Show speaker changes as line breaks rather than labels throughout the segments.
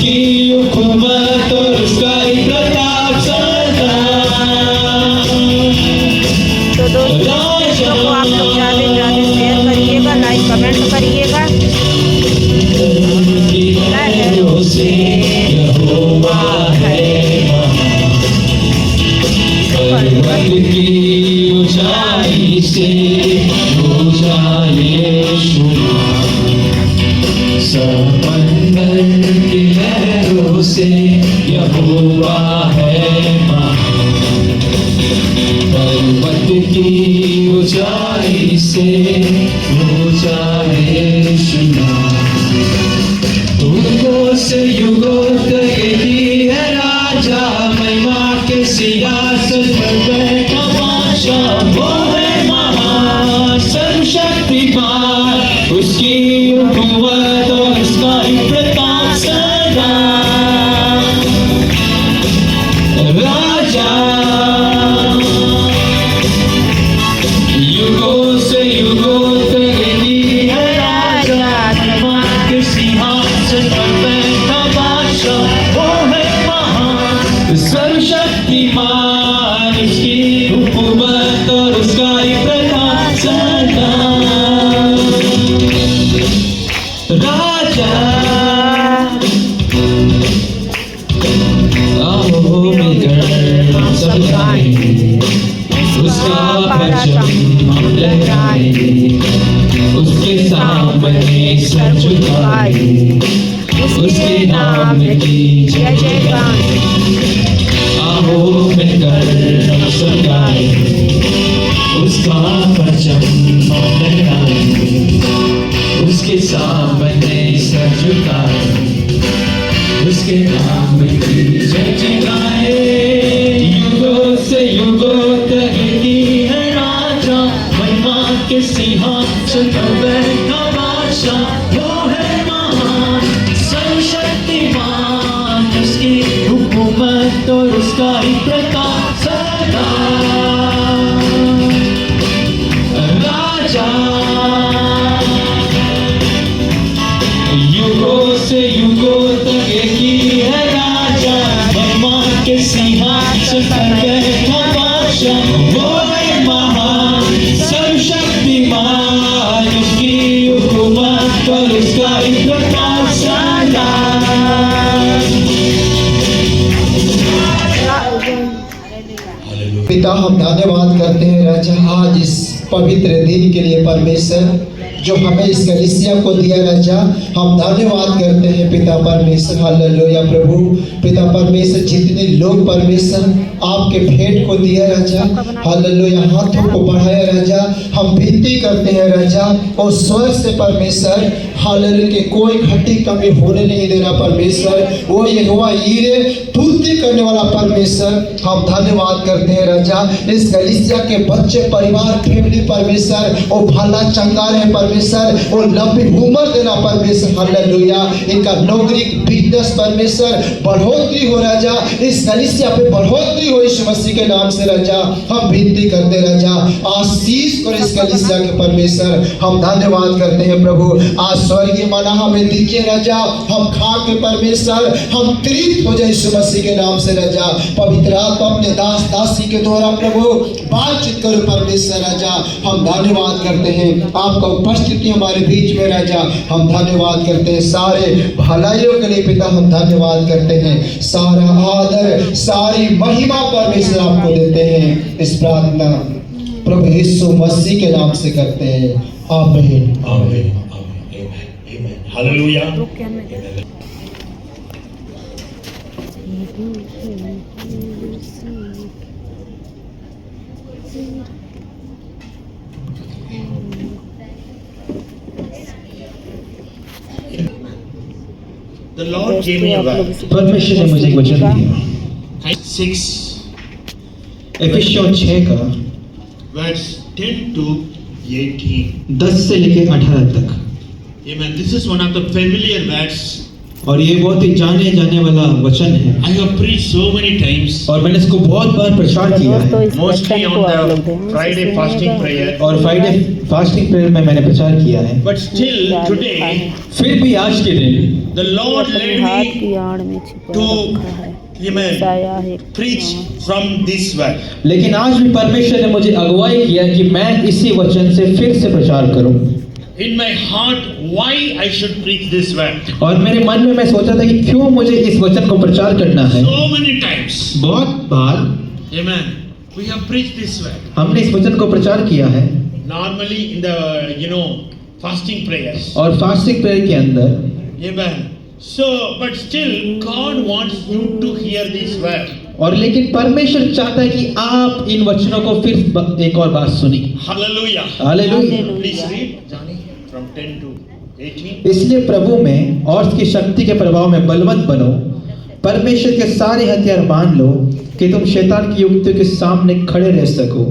उसकी हुकूमत और उसका ही प्रताप सदा।
तो दोस्तों वीडियो को आप लोग ज़्यादा से ज़्यादा शेयर करिएगा, लाइक कमेंट करिएगा।
लहरों से यहोवा है पर्वत की ऊंचाई से ऊंचा यीशु, समंदर की लहरों से यहोवा है पर्वत की ऊंचाई से ऊंचा यीशु। युगों से युगों तक ही है राजा, महिमा के सिंहासन पर बैठा बादशाह। वो है महान सर्वशक्तिमान, उसकी हुकूमत और उसका ही प्रताप सदा। राजा युगों से युगों तक ही है राजा, महिमा के सिंहासन पर बैठा बादशाह। वो है महान सर्वशक्तिमान, उसकी हुकूमत और उसका ही प्रताप सदा। राजा आओ मिलकर सब गाएं, उसका भजन हम लहराएं, उसके सामने सर झुकाएं, उसके नाम की जय जय गाएं। आओ मिलकर हम सब गाएं, उसका भजन हम लहराएं, उसके सामने सर झुकाएं, उसके नाम की जय जय गाएं। युगों से युगों तक ही है राजा, महिमा के सिंहासन पर बैठा बादशाह। वो है महान सर्वशक्तिमान, उसकी हुकूमत और उसका ही प्रताप सदा। राजा युगों से युगों तक ही है राजा, महिमा के सिंहासन पर बैठा बादशाह। वो है महान सर्वशक्तिमान, उसकी हुकूमत और उसका ही प्रताप सदा।
पिता हम धन्यवाद करते हैं राजा आज इस पवित्र दिन के लिए परमेश्वर जो हमें इस कलीसिया को दिया राजा, हम धन्यवाद करते हैं पिता परमेश्वर। हालेलुया प्रभु पिता परमेश्वर, जितने लोग परमेश्वर आपके भेंट को दिया राजा, हालेलुया हाथों को बढ़ाया राजा, हम विनती करते हैं राजा और स्वर्ग से परमेश्वर हालेलुया के कोई घटी कमी होने नहीं देना परमेश्वर। वो यहोवा यीरे पूर्ति करने वाला परमेश्वर, हम धन्यवाद करते हैं राजा। इस कलीसिया के बच्चे परिवार फैमिली परमेश्वर वो भला चंगा रहे परमेश्वर, वो लंबी उम्र देना परमेश्वर। हालेलुया इनका नौकरी बिजनेस परमेश्वर बढ़ोतरी हो राजा, इस कलीसिया पे बढ़ोतरी हो यीशु मसीह के नाम से राजा। हम विनती करते राजा, आशीष करो इस कलीसिया के परमेश्वर। हम धन्यवाद करते हैं प्रभु, आज स्वर्गीय मना हमें दीजिए राजा, हम खा के परमेश्वर हम तृप्त हो जाए यीशु मसीह के नाम से राजा। पवित्र आत्मा अपने दास दासी के द्वारा प्रभु बातचीत करो परमेश्वर राजा। हम धन्यवाद करते हैं आपका उपस्थिति हमारे बीच में राजा, हम धन्यवाद करते हैं सारे भलाइयों के लिए पिता, हम धन्यवाद करते हैं। सारा आदर सारी महिमा परमेश्वर आपको देते हैं। इस प्रार्थना प्रभु यीशु मसीह के नाम से करते हैं, आमीन आमीन आमीन
hallelujah. The Lord gave me a word.
परमेश्वर ने मुझे एक वचन दिया,
6
एफिसियों 6 का
verse 10 to 18.
10 से लेकर 18 तक।
Amen. This is one of the familiar words
और ये बहुत ही जाने जाने वाला वचन है
I have preached so many times,
और मैंने इसको बहुत बार प्रचार किया
दोस्तों
है
इस
mostly
वचन को आप
on
लोग
the
ध्यान से
Friday
सुनिएगा।
fasting prayer.
और फ्राइडे फास्टिंग प्रेयर में मैंने प्रचार किया है
But still today,
फिर भी आज के दिन
the Lord
अपने
led
हाथ
me
की आड़ में छिपा
to
रखा है
Amen,
साया है
preach from this word.
लेकिन आज भी परमेश्वर ने मुझे अगुवाई किया कि मैं इसी वचन से फिर से प्रचार करूं
In my heart, why I should preach this word?
और मेरे मन में मैं सोचा था कि क्यों मुझे इस वचन को प्रचार करना है
So many times,
बहुत बार
Amen, we have preached this word.
हमने इस वचन को प्रचार किया है
Normally in the fasting prayers.
और फास्टिंग प्रेयर के अंदर
Amen. So, but still, God wants you to hear this word.
और लेकिन परमेश्वर चाहता है कि आप इन वचनों को फिर एक और बार सुनी
Hallelujah.
Hallelujah
Please read, Johnny, from 10 to 18.
इसलिए प्रभु में और उसकी शक्ति के प्रभाव में बलवंत बनो परमेश्वर के सारे हथियार बांध लो कि तुम शैतान की युक्तियों के सामने खड़े रह सको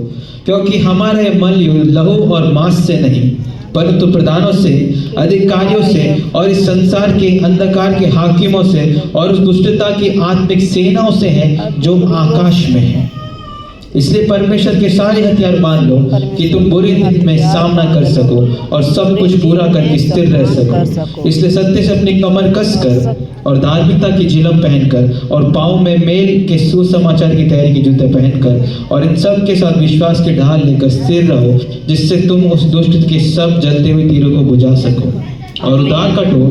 क्योंकि हमारा यह मन युद्ध लहू और मांस से नहीं परंतु प्रधानों से अधिकारियों से और इस संसार के अंधकार के हाकिमों से और उस दुष्टता की आत्मिक सेनाओं से है जो आकाश में है इसलिए परमेश्वर के सारे हथियार बांध लो कि तुम बुरे दिन में सामना कर सको और सब कुछ पूरा करके स्थिर रह सको इसलिए सत्य से अपनी कमर कस कर और धार्मिकता की झिलम पहनकर और पाँव में मेल के सुसमाचार की तैयारी के जूते पहनकर और इन सब के साथ विश्वास के ढाल लेकर स्थिर रहो जिससे तुम उस दुष्ट के सब जलते हुए तीरों को बुझा सको और उदार कटो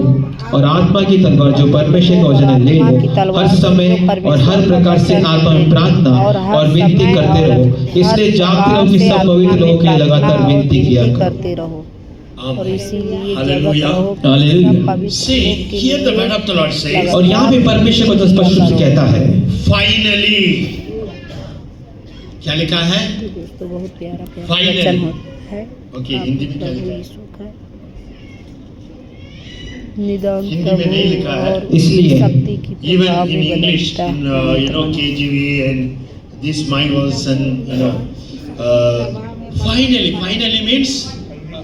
और आत्मा की तलवार जो परमेश्वर का वचन है ले लो हर समय और हर प्रकार से आत्मा में प्रार्थना और विनती करते रहो इसलिए जागते रहो कि सब पवित्र लोगों के लिए लगातार विनती किया
करते रहो और
Amen.
इसीलिए
Hallelujah.
जगत रहो
Hallelujah.
सब पवित्र
See,
लोग के
here the
लिए
word of the Lord says,
और यहाँ पे परमेश्वर को स्पष्ट रूप से कहता है
finally. क्या लिखा है?
दोस्तों बहुत प्यारा प्यारा
Finally.
वचन होता है
Okay, हिंदी में क्या
प्रभु
लिखा है?
यीशु का निदान
हिंदी में नहीं लिखा है।
प्रभु
इसलिए
और शक्ति की
Even
प्रभाव
in
में
English,
बदलता
in
है
KJV and this my version, finally means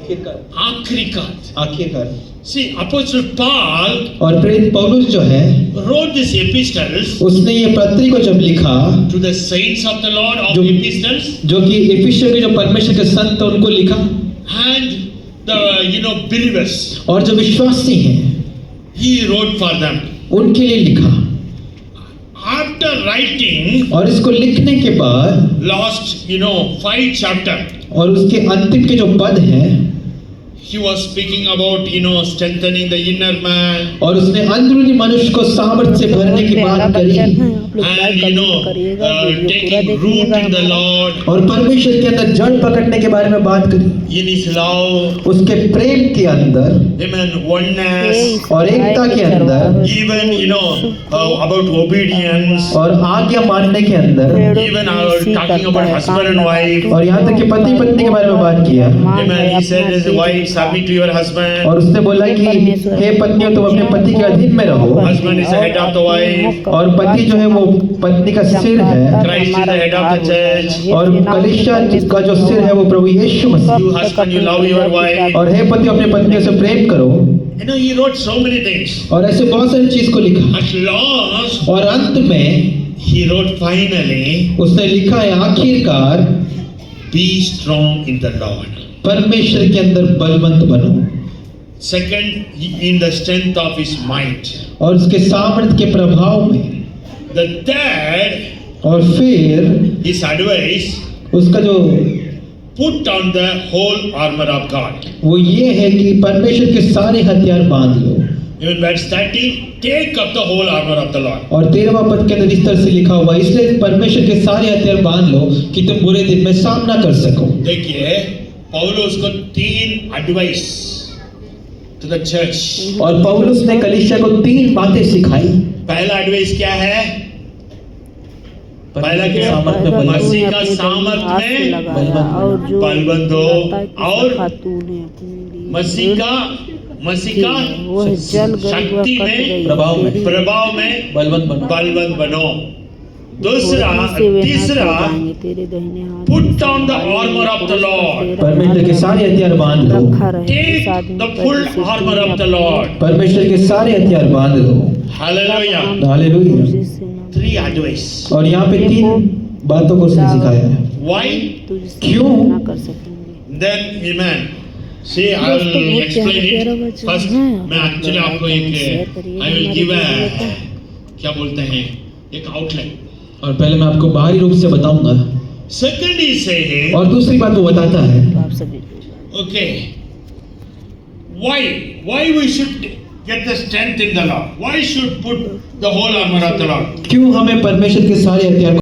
आखिरकार.
आखिरकार
See, Apostle Paul
और प्रेरित पौलुस जो है
wrote this epistles
उसने ये पत्री को जब लिखा
to the saints of the Lord of
जो-
epistles
जो कि इफिसियों के जो परमेश्वर के संत हैं, उनको लिखा
and the believers.
और जो विश्वासी हैं
He wrote for them.
उनके लिए लिखा
After writing
और इसको लिखने के बाद
last 5 chapter,
और उसके अंतिम के जो पद हैं
he was speaking about strengthening the inner man
और उसने अंदरूनी मनुष्य को सामर्थ्य से भरने की
प्यारा
बात करी
वचन है आप लोग लाइक
and
कमेंट करिएगा वीडियो पूरा
taking root
देखिएगा
in the
हमारा।
Lord,
और परमेश्वर के अंदर जड़ पकड़ने के बारे में बात करी
in His love,
उसके प्रेम के अंदर
amen, oneness,
और एकता के अंदर
even about obedience,
और आज्ञा मानने के अंदर
even talking about husband and wife.
और यहाँ तक कि पति पत्नी के बारे में बात किया
Amen. He said, as a wife, submit to your husband.
और उसने बोला कि हे पत्नियों तुम अपने पति के अधीन में रहो
Husband is the head of the wife.
और पति जो है वो पत्नी का सिर है
Christ is the head of the church.
और कलीसिया का जो सिर है वो प्रभु यीशु मसीह
You husband, you love your wife.
और हे पति अपने पत्नियों से प्रेम करो
He wrote so many things.
और ऐसे बहुत सारी चीज को लिखा
At last,
और अंत में
he wrote finally,
उसने लिखा है आखिरकार
be strong in the Lord.
परमेश्वर के अंदर बलवंत बनो
Second, in the strength of his might.
और उसके सामर्थ्य के प्रभाव में
The third,
और फिर
his advice,
उसका जो
put on the whole armor of God.
वो ये है कि परमेश्वर के सारे हथियार बांध लो
Even verse 13, take up the whole armor of the Lord.
और 13वां पद के अंदर इस तरह से लिखा हुआ इसलिए परमेश्वर के सारे हथियार बांध लो कि तुम बुरे दिन में सामना कर सको
देखिए पौलुस को 3 एडवाइस टू द चर्च।
और पौलुस ने कलीसिया को 3 बातें सिखाई।
पहला एडवाइस क्या है? पहला क्या?
सामर्थ में बलवंत।
मसीह का सामर्थ में बलवंत हो और मसीह का शक्ति में प्रभाव में बलवंत बनो। तीसरा put on the armour of the Lord.
परमेश्वर के सारे हथियार बांध लो।
Take the full armour of the Lord.
परमेश्वर के सारे हथियार बांध लो।
Hallelujah.
हालेलुया।
3 advice.
और यहाँ पे 3 बातों को उसने सिखाया है।
Why?
क्यों?
ना कर सकेंगे।
Then amen. See, I will explain it. First, मैं actually आपको एक I will give a क्या बोलते हैं एक outline.
और पहले मैं आपको बाहरी रूप से बताऊंगा
Second he say,
और दूसरी बात वो बताता है
तो आप सभी
okay, why we should get the strength in the Lord? Why should put the whole armor of the Lord?
क्यों हमें परमेश्वर के सारे हथियार